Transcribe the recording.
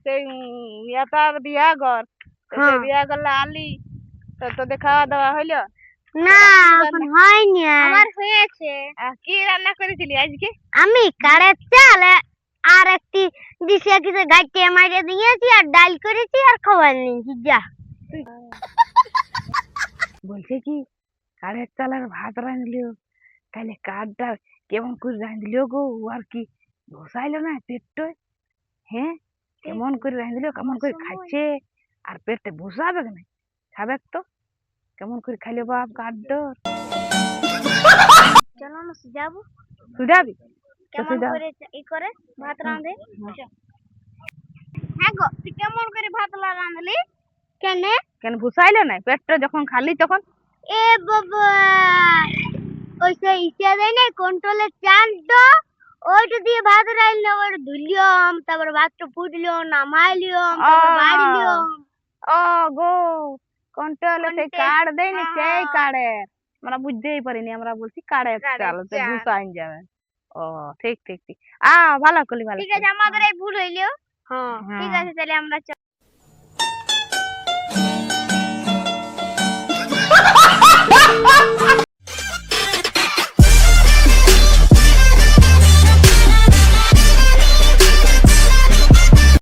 সেই ইয়াতার বিয়া ঘর সেই বিয়া করলে আলি তো তোদের খাওয়া দাওয়া হইলো? না এখন হয়নি। আমার হয়েছে। কি রান্না করেছিলি আজকে? আমি কাড়ের চাল আর একটি দিশে কিছু গাইতে মাইরে দিয়েছি আর ডাল করেছি আর খাবার নিয়েছি যা। বলছে কি কাঠের চালের ভাত রাঁধলিও, তাহলে কাঠটা কেমন করে রাঁধলিও গো? আর কি ঘষাইলো না পেটটায়? হ্যাঁ কেমন করে রাঁধলিও, কেমন করে খাচ্ছে? আর পেটে বসাবে না, খাবে তো কেমন করে খাইলে বাপ কাঠটা? চলো না যাবো সুজাবি কেমন করে ই করে ভাত রাঁধে। হ্যাঁ গো, তুই কেমন করে ভাত রাঁধলি? কেন কেন ভুসাইলো না পেটটা যখন খালি তখন? এ বাবা, ওই সে ইচ্ছা দেয় না কন্ট্রোলের চালটা, ওইটা দিয়ে ভাত রাঁধলে ওটা ধুলিয়ম, তারপর ভাতটা ফুটলো নামাইলিয়ম, তারপর বাড়িলিয়ম। ও গো, কন্ট্রোলে সেই কার্ড দেয়নি, সেই কার্ডের আমরা বুঝতেই পারিনি, আমরা বলছি কার্ডের চাল ভুসাইন যাবে। ও ঠিক ঠিক ঠিক, ভালো করলি ভালো। ঠিক আছে, আমাদের এই ভুল হইলো। হ্যাঁ ঠিক আছে, তাহলে আমরা